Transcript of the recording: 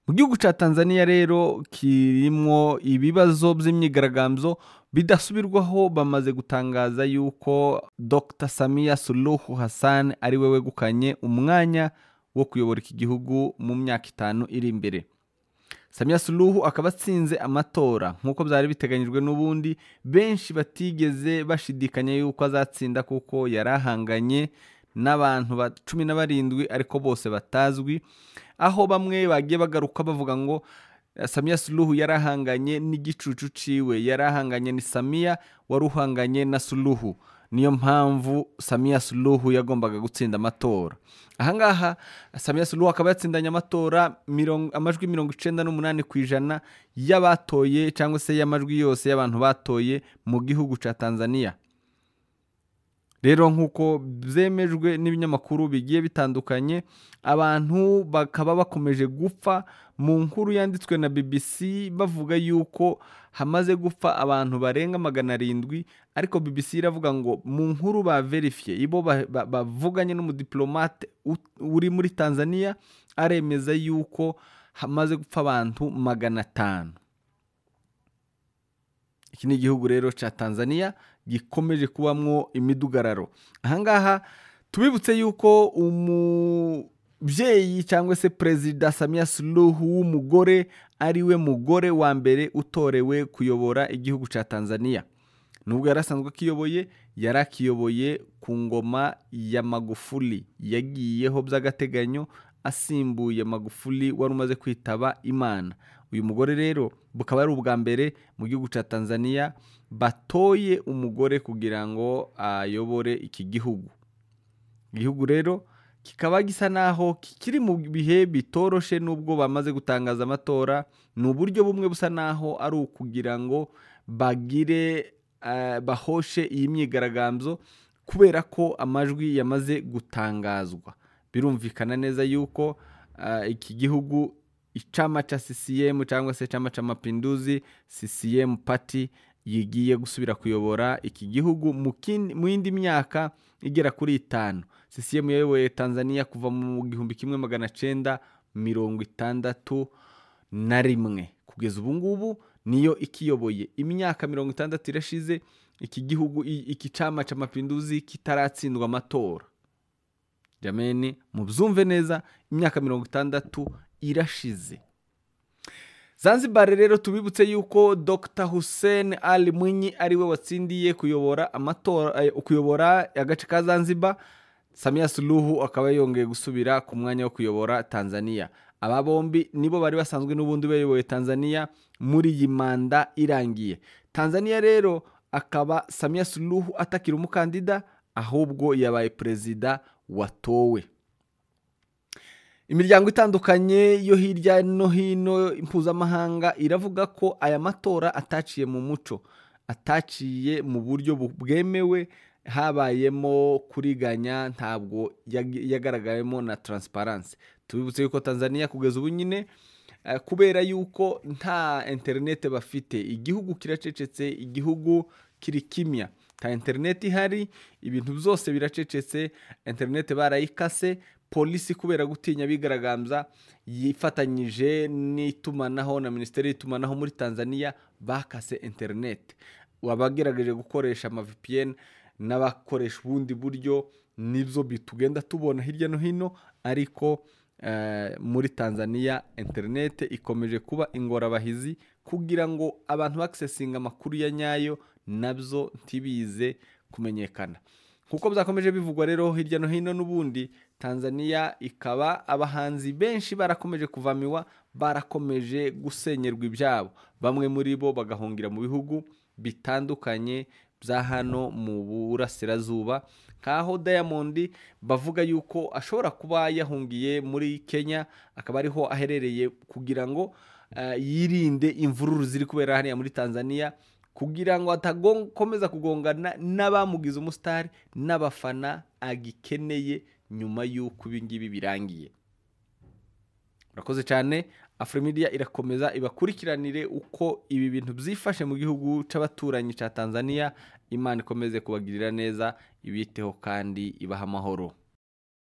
Mu gihugu ca Tanzania rero kirimwo ibibazo vy'imyigaragambyo bidasubirwaho, bamaze gutangaza yuko Dr. Samia Suluhu Hassan ari we wegukanye umwanya wo kuyobora iki gihugu mu myaka 5 iri imbere. Samia Suluhu akaba atsinze amatora nk'uko byari biteganyijwe n'ubundi, benshi batigeze bashidikanya yuko azatsinda kuko yarahanganye n'abantu 17 ariko bose batazwi, aho bamwe bagiye bagaruka bavuga ngo Samia Suluhu yarahanganye n'igicucu ciwe, yarahanganye ni Samia waruhanganye na Suluhu, niyo mpamvu Samia Suluhu yagombaga gutsinda amatora. Ahangaha Samia Suluhu akaba yatsindanye amatora amajwi 98% y'abatoye cyangwa se y'amajwi yose y'abantu batoye mu gihugu ca Tanzania. Rero nk'uko byemejwe n'ibinyamakuru bigiye bitandukanye, abantu bakaba bakomeje gupfa. Mu nkuru yanditswe na BBC bavuga yuko hamaze gupfa abantu barenga 700, ariko BBC iravuga ngo mu nkuru ba verifie ibo bavuganye n'umudiplomate uri muri Tanzania aremeza yuko hamaze gupfa abantu 500. Iki ni igihugu rero ca Tanzania gikomeje kubamwo imidugararo. Ahangaha tubibutse yuko umuvyeyi cyangwa se Perezida Samia Suluhu w'umugore ari we mugore wa mbere utorewe kuyobora igihugu ca Tanzania. Nubwo yarasanzwe kiyoboye, yarakiyoboye ku ngoma ya Magufuli, yagiyeho by'agateganyo asimbuye Magufuli wari umaze kwitaba Imana. Uyu mugore rero bukaba ari ubwa mbere mu gihugu ca Tanzania batoye umugore kugira ngo ayobore iki gihugu. Igihugu rero kikaba gisa naho kiri mu bihe bitoroshe, nubwo bamaze gutangaza amatora. Ni uburyo bumwe busa naho ari ukugira ngo bagire bahoshe iyi myigaragambyo kubera ko amajwi yamaze gutangazwa. Birumvikana neza yuko iki gihugu icama cha CCM cyangwa se chama cha Mapinduzi CCM party yigiye gusubira kuyobora iki gihugu mu yindi myaka igera kuri 5. CCM yayoboye Tanzania kuva mu 1961 kugeza ubu ngubu, niyo ikiyoboye imyaka 60 irashize iki gihugu, iki chama cha Mapinduzi kitaratsindwa amatora. Jameni mubyumve neza, imyaka 60 irashize. Zanzibar rero tubibutse yuko Dr. Hussein Ali Mwinyi ari we watsindiye kuyobora amatora, kuyobora agace ka Zanzibar. Samia Suluhu akaba yongeye gusubira ku mwanya wo kuyobora Tanzania. Aba bombi nibo bari basanzwe n'ubundi bayoboye Tanzania muri iyi manda irangiye. Tanzania rero akaba Samia Suluhu atakira umukandida, ahubwo yabaye perezida watowe. Imiryango itandukanye yo hirya no hino impuzamahanga iravuga ko aya matora ataciye mu muco, ataciye mu buryo bwemewe, habayemo kuriganya, ntabwo yagaragayemo na transparency. Tubibutse yuko Tanzania kugeza ubu nyine kubera yuko nta internet bafite, igihugu kiracecetse, igihugu kiri kimya, nta internet ihari, ibintu byose biracecetse, internet barayikase. Polisi kubera gutinya bigaragambya yifatanyije n'itumanaho na Ministeri y'itumanaho muri Tanzania bakase internet. Wabagerageje gukoresha ama VPN n'abakoresha ubundi buryo, nibyo bitugenda tubona hirya no hino, ariko muri Tanzania internet ikomeje kuba ingorabahizi kugira ngo abantu accessinga amakuru ya nyayo nabyo ntibize kumenyekana. Kuko byakomeje bivugwa rero hirya no hino n'ubundi, Tanzania ikaba abahanzi benshi barakomeje kuvamiwa, barakomeje gusenyerwa ibyabo, bamwe muri bo bagahungira mu bihugu bitandukanye bya hano mu burasirazuba, nkaho Diamond bavuga yuko ashobora kuba yahungiye muri Kenya, akaba ariho aherereye kugira ngo yirinde imvururu ziri kubera hano muri Tanzania, kugira ngo atakomeza kugongana n'abamugize umustar n'abafana agikeneye nyuma y'uko ibingibi birangiye. Urakoze cyane. Afrimedia irakomeza ibakurikiranire uko ibi bintu byifashe mu gihugu c'abaturanyi ca Tanzania. Imana ikomeze kubagirira neza, ibiteho kandi ibaha amahoro.